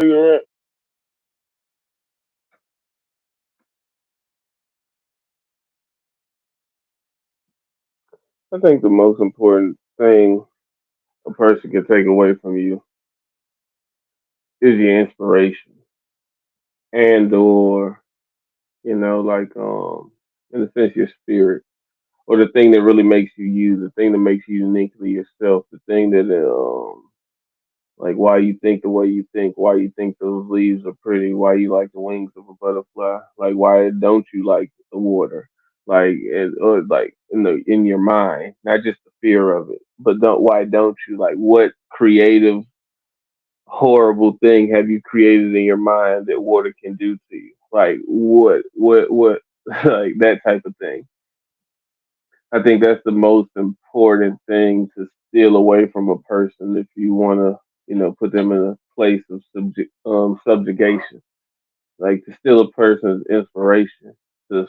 You're right. I think the most important thing a person can take away from you is your inspiration and or like in a sense your spirit or the thing that really makes you you, the thing that makes you uniquely yourself, the thing that like why you think the way you think, why you think those leaves are pretty, why you like the wings of a butterfly, like why don't you like the water, like or like in your mind, not just the fear of it, but don't why don't you like what creative horrible thing have you created in your mind that water can do to you, like what like that type of thing. I think that's the most important thing to steal away from a person if you want to, put them in a place of subjugation. Like to steal a person's inspiration, to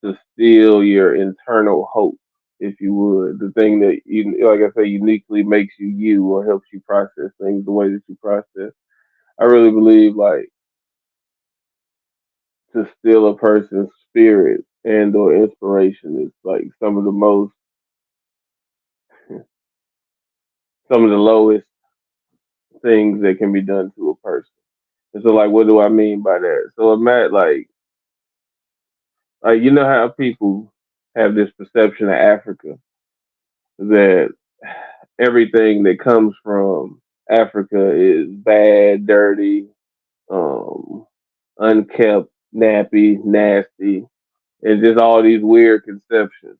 to steal your internal hope, if you would. The thing that like I say, uniquely makes you you, or helps you process things the way that you process. I really believe like to steal a person's spirit and or inspiration is like some of the lowest things that can be done to a person. And so, like, what do I mean by that? So, imagine, you know how people have this perception of Africa that everything that comes from Africa is bad, dirty, um, unkept, nappy, nasty, and just all these weird conceptions.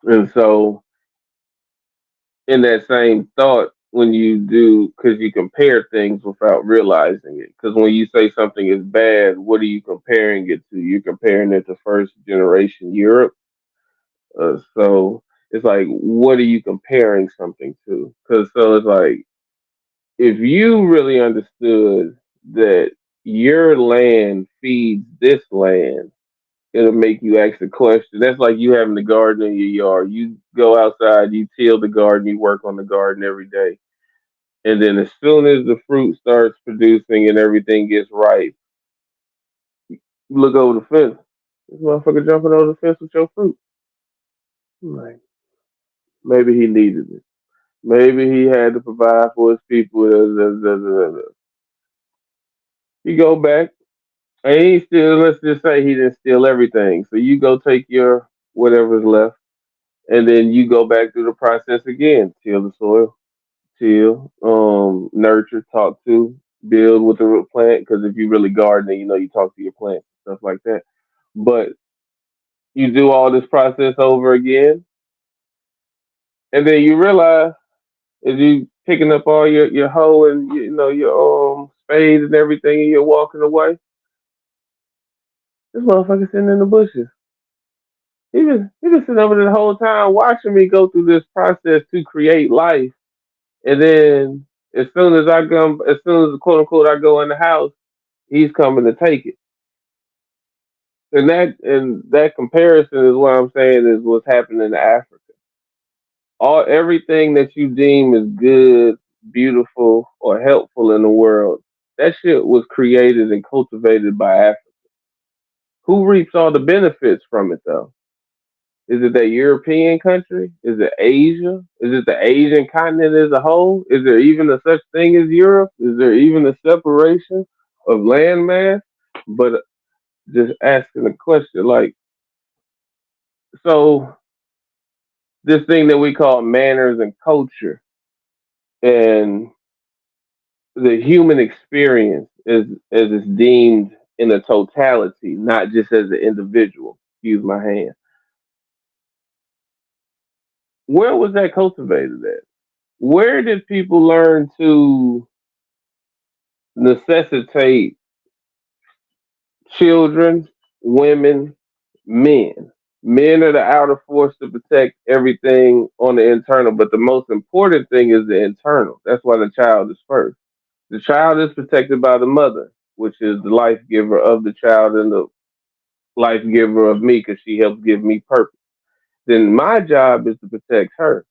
And so, in that same thought, when you do, because you compare things without realizing it. Because when you say something is bad, what are you comparing it to? You're comparing it to first generation Europe. So it's like, what are you comparing something to? Because so it's like, if you really understood that your land feeds this land, it'll make you ask the question. That's like you having the garden in your yard. You go outside, you till the garden, you work on the garden every day. And then as soon as the fruit starts producing and everything gets ripe, you look over the fence. This motherfucker jumping over the fence with your fruit. I'm like, maybe he needed it. Maybe he had to provide for his people. You go back, and he still, let's just say he didn't steal everything. So you go take your whatever's left, and then you go back through the process again. Till the soil, till, nurture, talk to, build with the root plant. Because if you really gardening, you talk to your plants, stuff like that. But you do all this process over again, and then you realize as you picking up all your hoe and your spade and everything, and you're walking away, this motherfucker sitting in the bushes. He been sitting over there the whole time watching me go through this process to create life, and then as soon as quote unquote I go in the house, he's coming to take it. And that comparison is what I'm saying is what's happening in Africa. Everything that you deem is good, beautiful, or helpful in the world, that shit was created and cultivated by Africa. Who reaps all the benefits from it though? Is it that European country? Is it Asia? Is it the Asian continent as a whole? Is there even a such thing as Europe? Is there even a separation of landmass? But just asking the question, like, so this thing that we call manners and culture and the human experience is as it's deemed in a totality, not just as an individual. Use my hand. Where was that cultivated at? Where did people learn to necessitate children, women, men? Men are the outer force to protect everything on the internal, but the most important thing is the internal. That's why the child is first. The child is protected by the mother, which is the life giver of the child and the life giver of me because she helps give me purpose. Then my job is to protect her.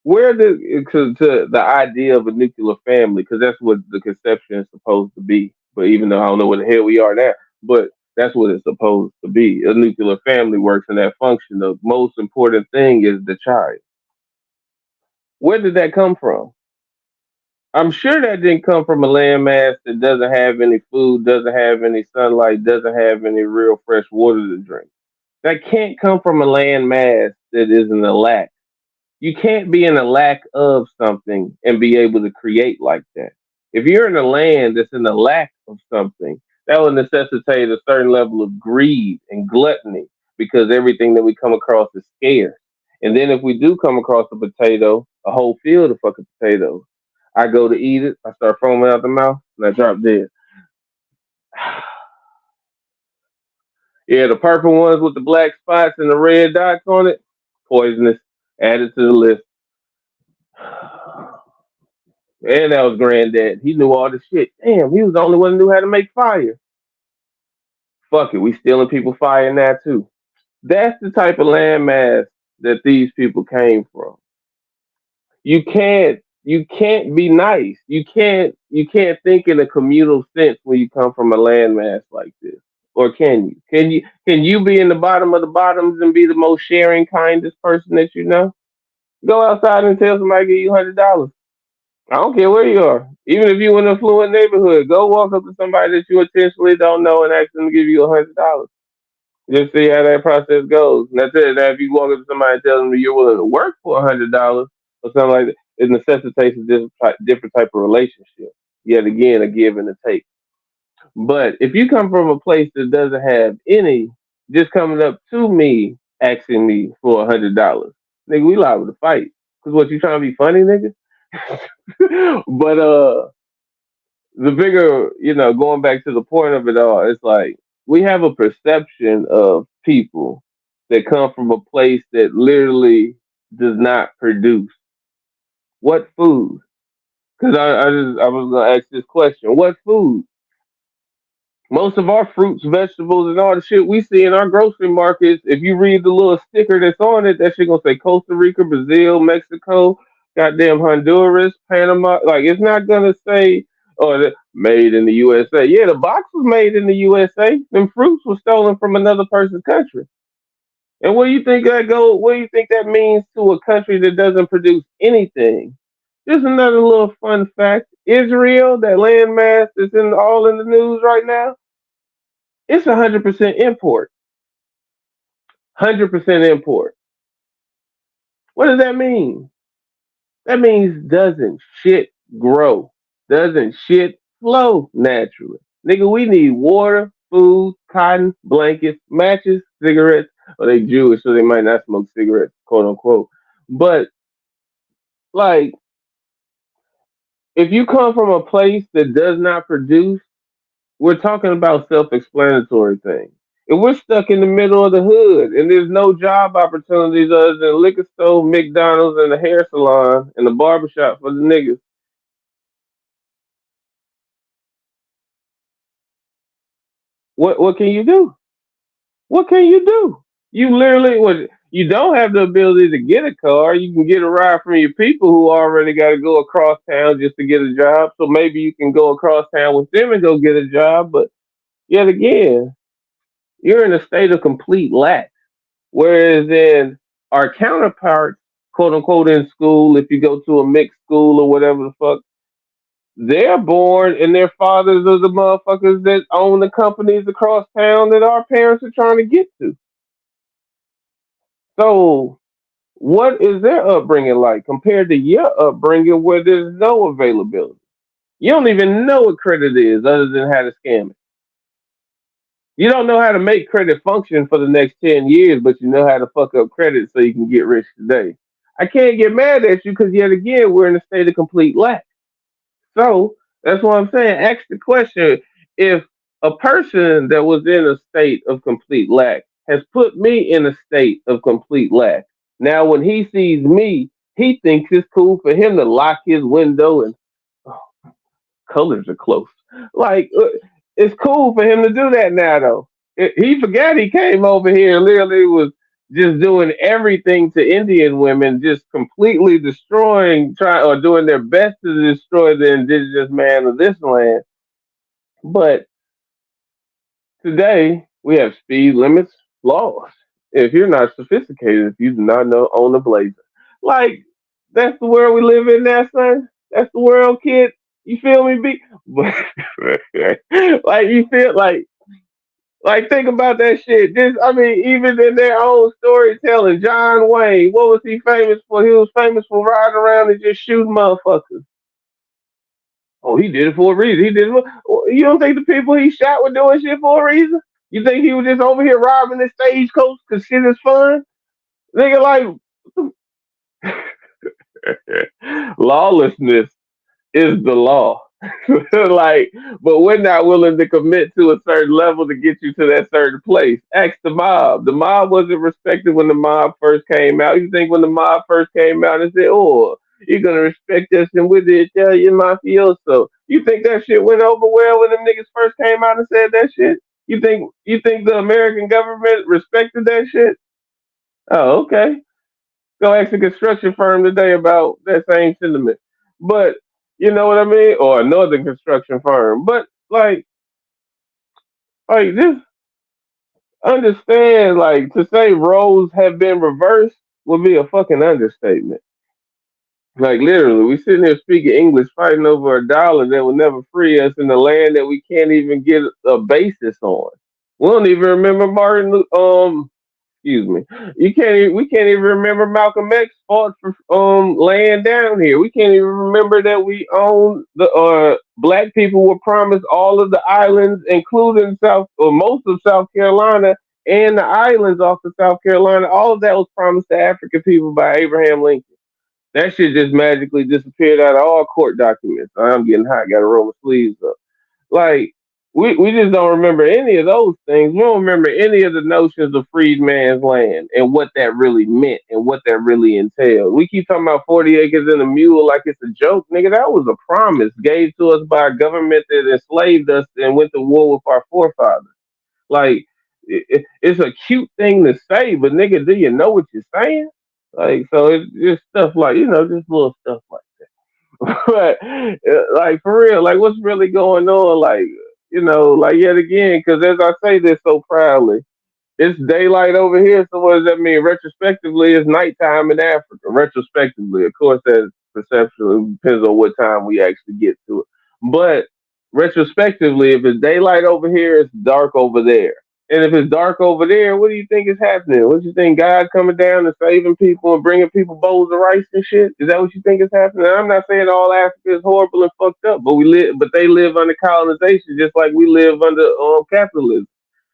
where to the idea of a nuclear family, because that's what the conception is supposed to be. But even though I don't know where the hell we are now, but that's what it's supposed to be. A nuclear family works in that function. The most important thing is the child. Where did that come from? I'm sure that didn't come from a landmass that doesn't have any food, doesn't have any sunlight, doesn't have any real fresh water to drink. That can't come from a landmass that is in a lack. You can't be in a lack of something and be able to create like that. If you're in a land that's in a lack of something, that will necessitate a certain level of greed and gluttony because everything that we come across is scarce. And then if we do come across a potato, a whole field of fucking potatoes, I go to eat it, I start foaming out the mouth, and I drop dead. Yeah, the purple ones with the black spots and the red dots on it, poisonous. Added to the list. And that was granddad. He knew all the shit. Damn, he was the only one who knew how to make fire. Fuck it, we stealing people fire now too. That's the type of landmass that these people came from. You can't be nice. You can't think in a communal sense when you come from a landmass like this. Or can you? Can you be in the bottom of the bottoms and be the most sharing, kindest person that you know? Go outside and tell somebody to give you $100. I don't care where you are. Even if you in an affluent neighborhood, go walk up to somebody that you intentionally don't know and ask them to give you $100. Just see how that process goes. And that's it. Now, if you walk up to somebody and tell them that you're willing to work for $100 or something like that, it necessitates a different type of relationship. Yet again, a give and a take. But if you come from a place that doesn't have any, just coming up to me asking me for $100, nigga, we liable to fight. Cause what you trying to be funny, nigga? But the bigger, going back to the point of it all, it's like we have a perception of people that come from a place that literally does not produce. What food? Because I was gonna ask this question. What food? Most of our fruits, vegetables, and all the shit we see in our grocery markets, if you read the little sticker that's on it, that shit gonna say Costa Rica, Brazil, Mexico, goddamn Honduras, Panama. Like it's not gonna say, oh, made in the USA. Yeah, the box was made in the USA. Them fruits were stolen from another person's country. And what do you think that go? What do you think that means to a country that doesn't produce anything? Just another little fun fact. Israel, that landmass that's all in the news right now, it's 100% import. 100% import. What does that mean? That means doesn't shit grow. Doesn't shit flow naturally. Nigga, we need water, food, cotton, blankets, matches, cigarettes. Well, they Jewish, so they might not smoke cigarettes, quote unquote. But like, if you come from a place that does not produce, we're talking about self-explanatory things. If we're stuck in the middle of the hood and there's no job opportunities other than liquor store, McDonald's, and the hair salon and the barbershop for the niggas, what can you do? What can you do? You literally, you don't have the ability to get a car. You can get a ride from your people who already got to go across town just to get a job. So maybe you can go across town with them and go get a job. But yet again, you're in a state of complete lack. Whereas in our counterparts, quote unquote, in school, if you go to a mixed school or whatever the fuck, they're born and their fathers are the motherfuckers that own the companies across town that our parents are trying to get to. So, what is their upbringing like compared to your upbringing where there's no availability? You don't even know what credit is other than how to scam it. You don't know how to make credit function for the next 10 years, but you know how to fuck up credit so you can get rich today. I can't get mad at you because, yet again, we're in a state of complete lack. So that's what I'm saying. Ask the question, if a person that was in a state of complete lack has put me in a state of complete lack. Now, when he sees me, he thinks it's cool for him to lock his window and oh, colors are close. Like, it's cool for him to do that now, though. He forgot he came over here and literally was just doing everything to Indian women, just completely destroying, trying or doing their best to destroy the indigenous man of this land. But today we have speed limits laws. If you're not sophisticated, if you do not know own a blazer, like that's the world we live in now, son. That's the world, kid. You feel me? Be like you feel like think about that shit. Just I mean, even in their own storytelling, John Wayne, what was he famous for? He was famous for riding around and just shooting motherfuckers. Oh, he did it for a reason. He did it. You don't think the people he shot were doing shit for a reason? You think he was just over here robbing the stagecoach because shit is fun? Nigga, like lawlessness is the law. Like, but we're not willing to commit to a certain level to get you to that certain place. Ask the mob. The mob wasn't respected when the mob first came out. You think when the mob first came out and said, "Oh, you're gonna respect us and we're the Italian mafioso." You think that shit went over well when them niggas first came out and said that shit? You think the American government respected that shit? Oh, okay. Go ask a construction firm today about that same sentiment. But you know what I mean? Or another construction firm. But like just understand, like to say roles have been reversed would be a fucking understatement. Like literally, we sitting here speaking English, fighting over a dollar that will never free us in the land that we can't even get a basis on. We don't even remember excuse me. We can't even remember Malcolm X fought for land down here. We can't even remember that we own the black people were promised all of the islands, including South or most of South Carolina and the islands off of South Carolina. All of that was promised to African people by Abraham Lincoln. That shit just magically disappeared out of all court documents. I'm getting hot, gotta roll my sleeves up. Like we just don't remember any of those things. We don't remember any of the notions of freed man's land and what that really meant and what that really entailed. We keep talking about 40 acres and a mule like it's a joke, nigga. That was a promise gave to us by a government that enslaved us and went to war with our forefathers. Like it's a cute thing to say, but nigga, do you know what you're saying? Like so, it's just stuff like just little stuff like. But like for real, like what's really going on? Like like yet again, because as I say this so proudly, it's daylight over here. So what does that mean? Retrospectively, it's nighttime in Africa. Retrospectively, of course, that perception depends on what time we actually get to it. But retrospectively, if it's daylight over here, it's dark over there. And if it's dark over there, what do you think is happening? What do you think God coming down and saving people and bringing people bowls of rice and shit? Is that what you think is happening? I'm not saying all Africa is horrible and fucked up, but they live under colonization just like we live under capitalism.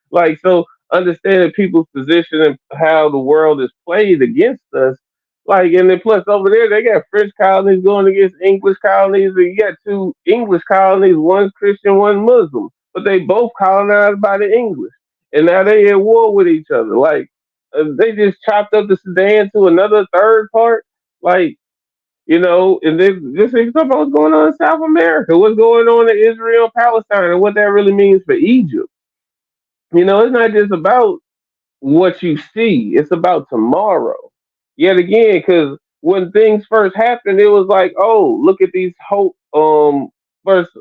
Like so, understanding people's position and how the world is played against us. Like, and then plus over there, they got French colonies going against English colonies, and you got two English colonies, one's Christian, one Muslim, but they both colonized by the English, and now they at war with each other. Like, they just chopped up the Sudan to another third part. Like, and then just think about what's going on in South America, what's going on in Israel, Palestine, and what that really means for Egypt. It's not just about what you see, it's about tomorrow. Yet again, because when things first happened, it was like, oh, look at these first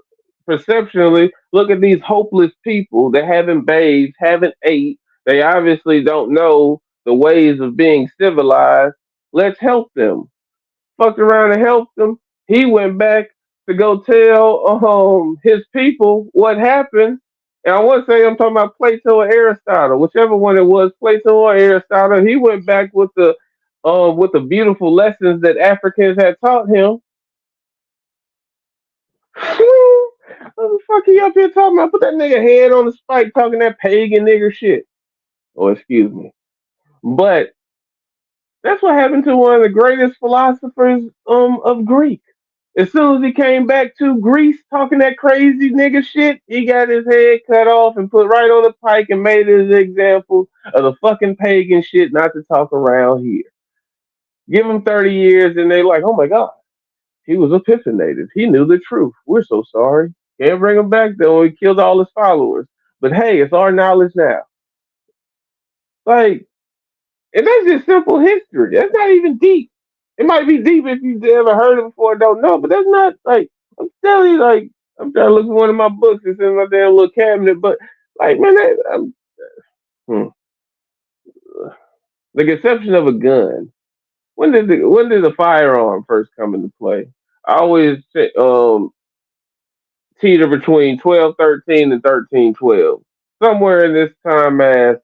perceptionally, look at these hopeless people that haven't bathed, haven't ate. They obviously don't know the ways of being civilized. Let's help them. Fucked around and helped them. He went back to go tell his people what happened. And I want to say I'm talking about Plato or Aristotle, whichever one it was, Plato or Aristotle. He went back with the beautiful lessons that Africans had taught him. What the fuck are you up here talking about? Put that nigga head on the spike talking that pagan nigger shit. Oh, excuse me. But that's what happened to one of the greatest philosophers of Greek. As soon as he came back to Greece talking that crazy nigga shit, he got his head cut off and put right on the pike and made it an example of the fucking pagan shit not to talk around here. Give him 30 years and they like, oh my God, he was epiphanated. He knew the truth. We're so sorry. Can't bring him back though. We killed all his followers. But hey, it's our knowledge now. Like, And that's just simple history. That's not even deep. It might be deep if you've ever heard it before, don't know, but that's not like I'm telling you. Like I'm trying to look at one of my books. It's in my damn little cabinet, but like man, hmm. The conception of a gun. When did the firearm first come into play? I always say, teeter between 1213 and 1312. Somewhere in this time, as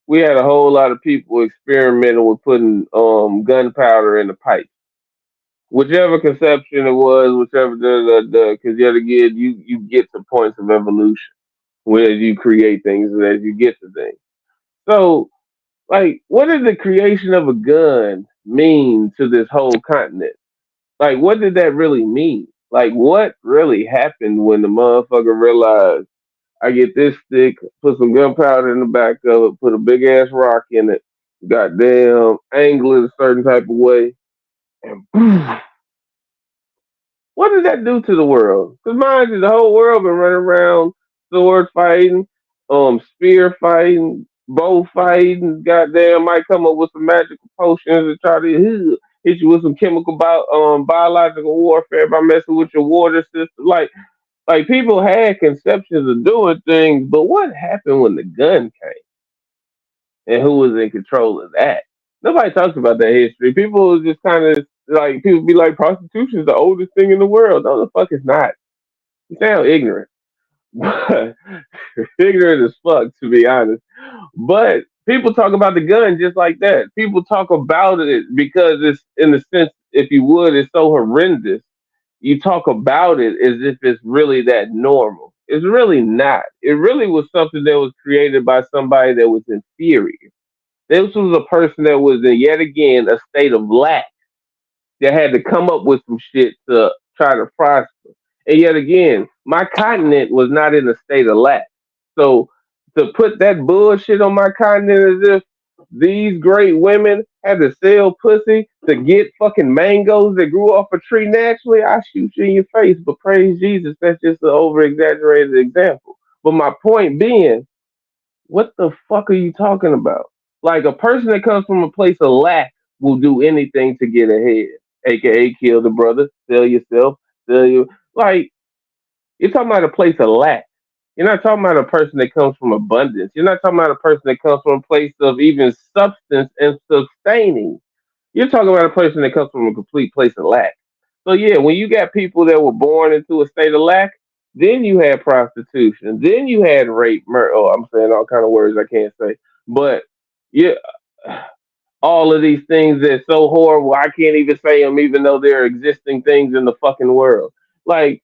we had a whole lot of people experimenting with putting gunpowder in the pipe. Whichever conception it was, whichever the because yet again you get to points of evolution where you create things and as you get to things. So like, what did the creation of a gun mean to this whole continent? Like, what did that really mean? Like, what really happened when the motherfucker realized I get this stick, put some gunpowder in the back of it, put a big ass rock in it, goddamn, angle it a certain type of way, and what did that do to the world? Because mind you, the whole world been running around sword fighting, spear fighting, bow fighting. Goddamn, might come up with some magical potions and try to hit you with some biological warfare by messing with your water system. Like people had conceptions of doing things, but what happened when the gun came and who was in control of that? Nobody talks about that history. People just kind of like people be like prostitution is the oldest thing in the world. No, the fuck it's not. You sound ignorant, but ignorant as fuck to be honest. But people talk about the gun just like that. People talk about it because it's in the sense, if you would, it's so horrendous. You talk about it as if it's really that normal. It's really not. It really was something that was created by somebody that was inferior. This was a person that was in yet again a state of lack that had to come up with some shit to try to prosper. And yet again, my continent was not in a state of lack. So to put that bullshit on my continent as if these great women had to sell pussy to get fucking mangoes that grew off a tree naturally, I shoot you in your face. But praise Jesus, that's just an over exaggerated example. But my point being, what the fuck are you talking about? Like a person that comes from a place of lack will do anything to get ahead, aka kill the brother, sell yourself, sell you. Like you're talking about a place of lack. You're not talking about a person that comes from abundance. You're not talking about a person that comes from a place of even substance and sustaining. You're talking about a person that comes from a complete place of lack. So yeah, when you got people that were born into a state of lack, then you had prostitution, then you had rape, murder. Oh, I'm saying all kind of words I can't say, but yeah, all of these things that's so horrible I can't even say them, even though they're existing things in the fucking world. Like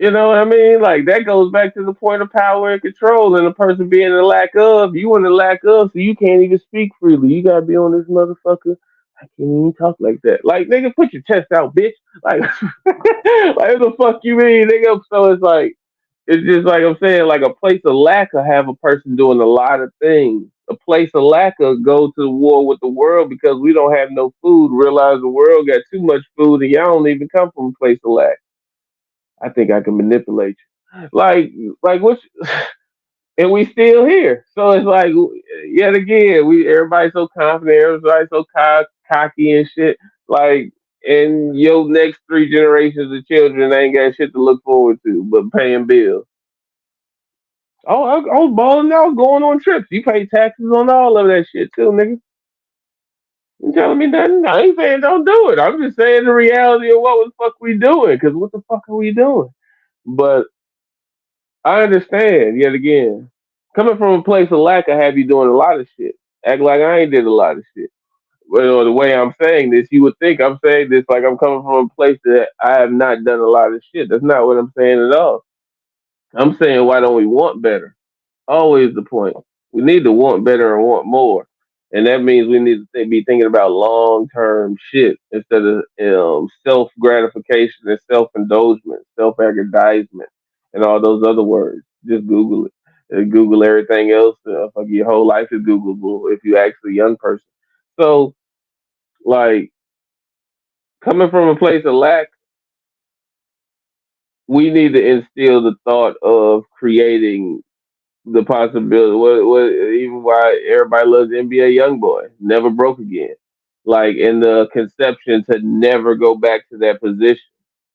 you know what I mean? Like that goes back to the point of power and control, and the person being in the lack of, you in the lack of, so you can't even speak freely. You gotta be on this motherfucker. I can't even talk like that. Like nigga, put your chest out, bitch. Like, like what the fuck you mean, nigga? So it's just like I'm saying, like a place of lack will have a person doing a lot of things. A place of lack will go to war with the world because we don't have no food. Realize the world got too much food, and y'all don't even come from a place of lack. I think I can manipulate you. Like what? And we still here. So it's like yet again, we everybody's so confident, everybody's so cocky and shit. Like, and your next three generations of children ain't got shit to look forward to but paying bills. Oh, I was balling out, going on trips. You pay taxes on all of that shit too, nigga. You telling me nothing? I ain't saying don't do it. I'm just saying the reality of what the fuck we doing. Because what the fuck are we doing? But I understand, yet again. Coming from a place of lack, I have you doing a lot of shit. Act like I ain't did a lot of shit. Well, the way I'm saying this, you would think I'm saying this like I'm coming from a place that I have not done a lot of shit. That's not what I'm saying at all. I'm saying, why don't we want better? Always the point. We need to want better and want more. And that means we need to be thinking about long term shit instead of self gratification and self indulgence, self aggrandizement, and all those other words. Just Google it. Google everything else. Fuck, your whole life is Googleable if you ask a young person. So, like, coming from a place of lack, we need to instill the thought of creating the possibility. What even why everybody loves NBA YoungBoy, never broke again. Like in the conception to never go back to that position.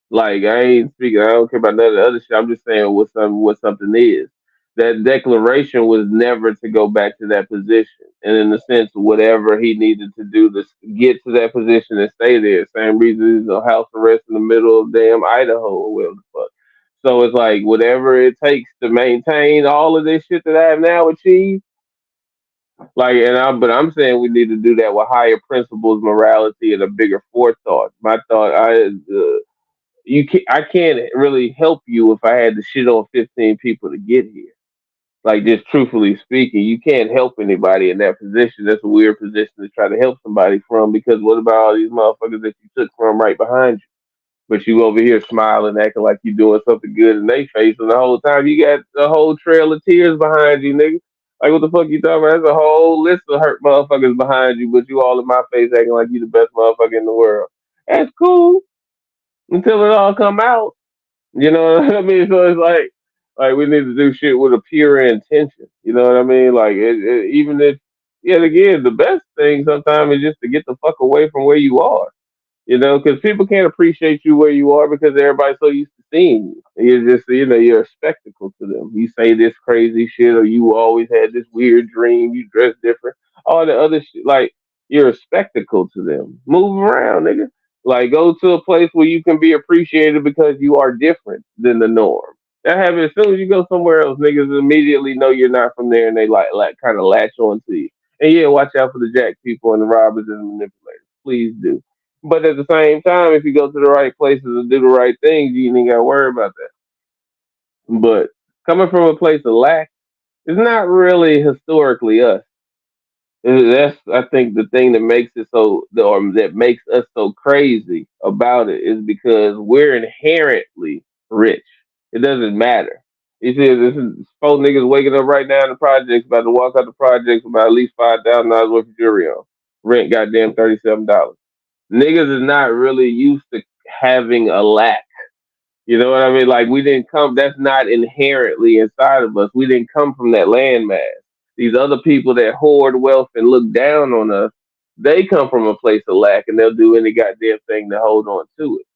Like I ain't speaking. I don't care about none of the other shit. I'm just saying what something is. That declaration was never to go back to that position, and in the sense, whatever he needed to do to get to that position and stay there. Same reason he's on house arrest in the middle of damn Idaho or whatever the fuck. So it's like whatever it takes to maintain all of this shit that I have now achieved. Like, but I'm saying we need to do that with higher principles, morality, and a bigger forethought. My thought, I can't really help you if I had to shit on 15 people to get here. Like, just truthfully speaking, you can't help anybody in that position. That's a weird position to try to help somebody from, because what about all these motherfuckers that you took from right behind you? But you over here smiling, acting like you doing something good in their face, and the whole time you got a whole trail of tears behind you, nigga. Like, what the fuck you talking about? There's a whole list of hurt motherfuckers behind you, but you all in my face acting like you the best motherfucker in the world. That's cool until it all come out. You know what I mean? So it's like we need to do shit with a pure intention. You know what I mean? Like even if, yet again, the best thing sometimes is just to get the fuck away from where you are. You know, because people can't appreciate you where you are because everybody's so used to seeing you. You're just, you're a spectacle to them. You say this crazy shit, or you always had this weird dream. You dress different. All the other shit, like you're a spectacle to them. Move around, nigga. Like go to a place where you can be appreciated because you are different than the norm. That happens as soon as you go somewhere else. Niggas immediately know you're not from there, and they like kind of latch on to you. And yeah, watch out for the jack people and the robbers and the manipulators. Please do. But at the same time, if you go to the right places and do the right things, you ain't got to worry about that. But coming from a place of lack, it's not really historically us. That's, I think, the thing that makes it so, or that makes us so crazy about it is because we're inherently rich. It doesn't matter. You see, this is four niggas waking up right now in the projects, about to walk out the projects with about at least $5,000 worth of jewelry on. Rent, goddamn, $37. Niggas is not really used to having a lack. You know what I mean? Like we didn't come. That's not inherently inside of us. We didn't come from that landmass. These other people that hoard wealth and look down on us, they come from a place of lack, and they'll do any goddamn thing to hold on to it.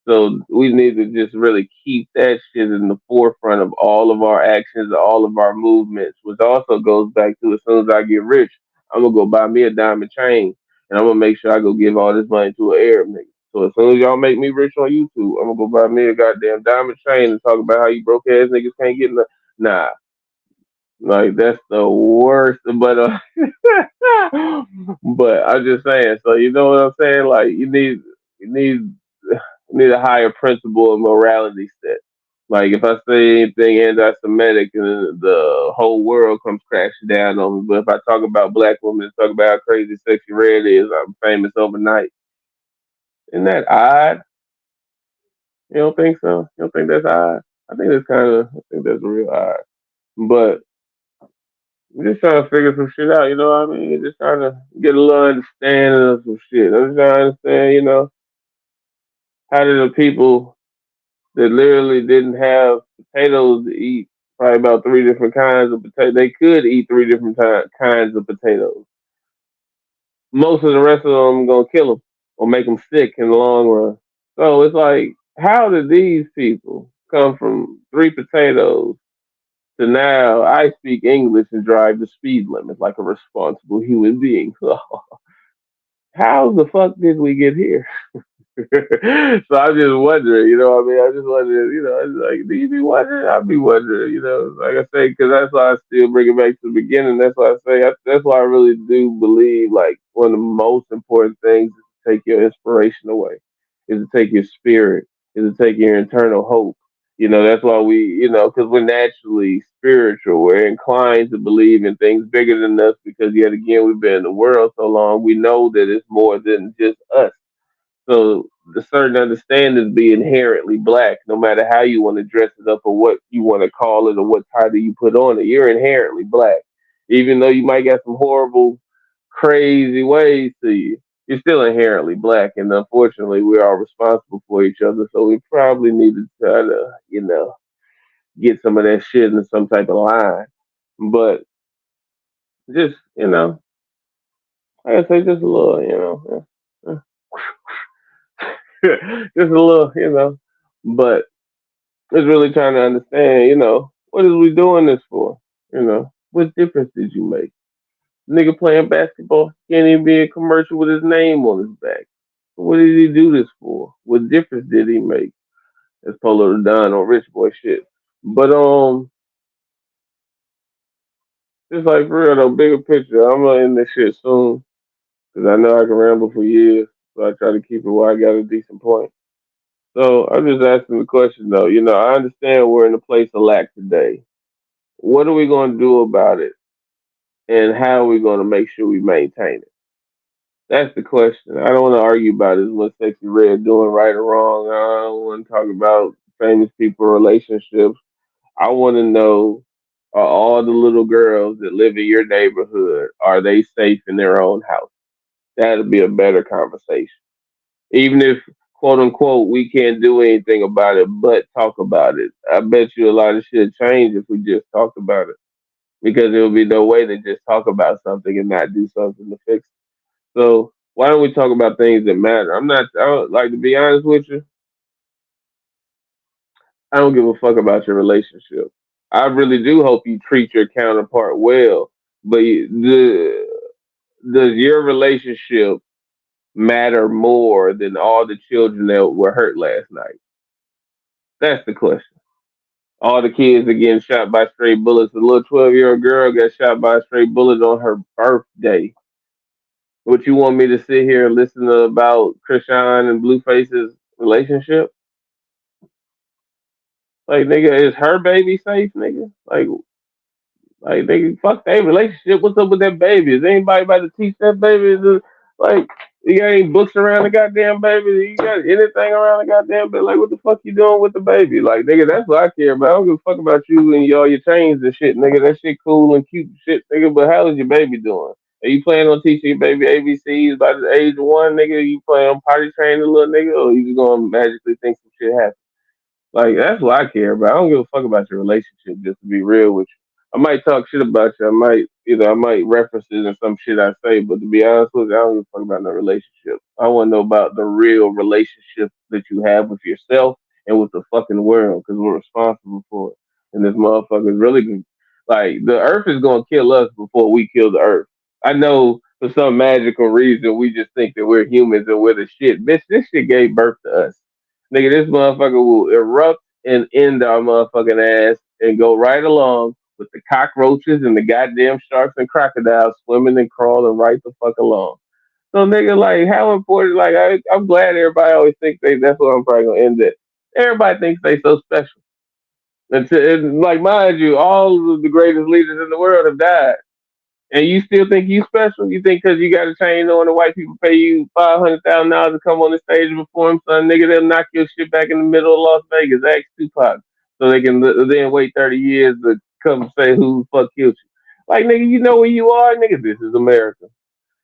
So we need to just really keep that shit in the forefront of all of our actions, all of our movements, which also goes back to as soon as I get rich, I'm gonna go buy me a diamond chain, and I'm gonna make sure I go give all this money to an Arab nigga. So as soon as y'all make me rich on YouTube, I'm gonna go buy me a goddamn diamond chain and talk about how you broke ass niggas can't get no. Nah, like that's the worst. But I'm just saying. So you know what I'm saying? Like you need a higher principle of morality set. Like if I say anything anti-Semitic, and the whole world comes crashing down on me. But if I talk about black women, talk about how crazy sexy red is, I'm famous overnight. Isn't that odd? You don't think so? You don't think that's odd? I think that's kind of. I think that's real odd. But I'm just trying to figure some shit out. You know what I mean? Just trying to get a little understanding of some shit. I'm just trying to understand. How did the people that literally didn't have potatoes to eat, probably about three different kinds of potatoes. They could eat three different kinds of potatoes. Most of the rest of them gonna kill them or make them sick in the long run. So it's like, how did these people come from three potatoes to now I speak English and drive the speed limit like a responsible human being? How the fuck did we get here? So I'm just wondering, what I mean? I just wonder, it's like, do you be wondering? I be wondering, like I say, because that's why I still bring it back to the beginning. That's why I say, that's why I really do believe, like, one of the most important things is to take your inspiration away, is to take your spirit, is to take your internal hope. That's why because we're naturally spiritual. We're inclined to believe in things bigger than us because, yet again, we've been in the world so long. We know that it's more than just us. So the certain understandings be inherently black, no matter how you want to dress it up or what you want to call it or what title you put on it. You're inherently black, even though you might get some horrible, crazy ways to you. You're still inherently black, and unfortunately, we're all responsible for each other. So we probably need to try to, get some of that shit in some type of line. But just like I say, just a little, just a little, But it's really trying to understand, what is we doing this for? What difference did you make? Nigga playing basketball can't even be in commercial with his name on his back. What did he do this for? What difference did he make? That's Polo Don on rich boy shit. But just like for real though, bigger picture. I'm gonna end this shit soon because I know I can ramble for years. So I try to keep it where I got a decent point. So I'm just asking the question though. I understand we're in a place of lack today. What are we gonna do about it, and how are we gonna make sure we maintain it? That's the question. I don't want to argue about is what Sexy Red doing right or wrong. I don't want to talk about famous people relationships. I want to know, are all the little girls that live in your neighborhood, are they safe in their own house? That'd be a better conversation. Even if quote unquote we can't do anything about it but talk about it. I bet you a lot of shit change if we just talked about it. Because there will be no way to just talk about something and not do something to fix it. So why don't we talk about things that matter? I don't like to be honest with you, I don't give a fuck about your relationship. I really do hope you treat your counterpart well. But does your relationship matter more than all the children that were hurt last night? That's the question. All the kids are getting shot by stray bullets. A little 12-year-old girl got shot by a stray bullet on her birthday. What you want me to sit here and listen to about Krishan and Blueface's relationship? Like, nigga, is her baby safe, nigga? Like they fuck their relationship. What's up with that baby? Is anybody about to teach that baby? Like, you got any books around the goddamn baby? You got anything around the goddamn baby? Like, what the fuck you doing with the baby? Like, nigga, that's what I care about. I don't give a fuck about you and all your chains and shit, nigga. That shit cool and cute and shit, nigga. But how is your baby doing? Are you planning on teaching your baby ABCs by the age of one, nigga? You planning on potty training the little nigga, or you just gonna magically think some shit happen? Like that's what I care about. I don't give a fuck about your relationship. Just to be real with you, I might talk shit about you. I might reference it in some shit I say. But to be honest with you, I don't give a fuck about no relationship. I want to know about the real relationship that you have with yourself and with the fucking world, because we're responsible for it. And this motherfucker is really like the Earth is gonna kill us before we kill the Earth. I know for some magical reason we just think that we're humans and we're the shit. Bitch, this shit gave birth to us. Nigga, this motherfucker will erupt and end our motherfucking ass and go right along with the cockroaches and the goddamn sharks and crocodiles swimming and crawling right the fuck along. So nigga, like how important? Like I'm glad everybody always thinks they. That's what I'm probably gonna end it. Everybody thinks they so special. And like mind you, all of the greatest leaders in the world have died. And you still think you special? You think because you got a chain on the white people pay you $500,000 to come on the stage and perform, son, nigga, they'll knock your shit back in the middle of Las Vegas. Ask Tupac, so they can then wait 30 years to come say who the fuck killed you. Like nigga, you know where you are, nigga. This is America.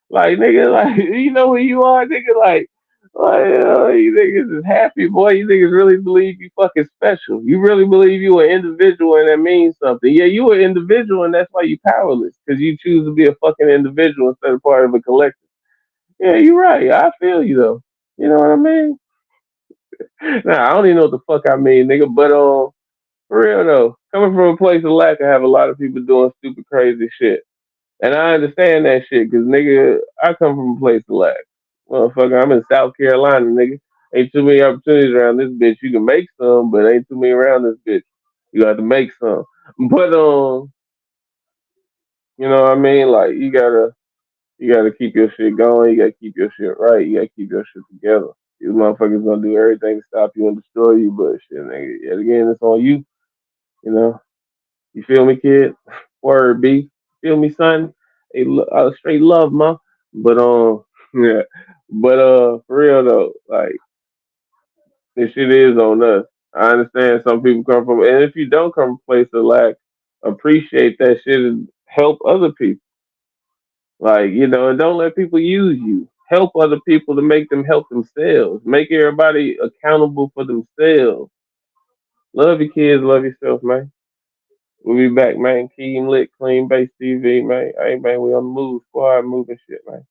Like nigga, like you know who you are, nigga. You niggas is happy, boy. You niggas really believe you fucking special. You really believe you an individual and that means something. Yeah, you an individual and that's why you powerless because you choose to be a fucking individual instead of part of a collective. Yeah, you're right. I feel you though. You know what I mean? Nah, I don't even know what the fuck I mean, nigga. But for real though, coming from a place of lack, I have a lot of people doing stupid, crazy shit. And I understand that shit, cause nigga, I come from a place of lack. Motherfucker, I'm in South Carolina, nigga. Ain't too many opportunities around this bitch. You can make some, but ain't too many around this bitch. You got to make some. But you know what I mean? Like you gotta keep your shit going. You gotta keep your shit right. You gotta keep your shit together. These motherfuckers gonna do everything to stop you and destroy you, but shit, nigga. Yet again, it's on you. You know. You feel me, kid? Word B. Feel me, son? Hey, straight love, ma. But yeah. But for real though, like this shit is on us. I understand some people come from, and if you don't come from a place of lack, appreciate that shit and help other people. Like and don't let people use you. Help other people to make them help themselves. Make everybody accountable for themselves. Love your kids, love yourself, man. We'll be back, man. Keen Lit, Clean Base TV, man. Hey, man, we on the move, squad, moving shit, man.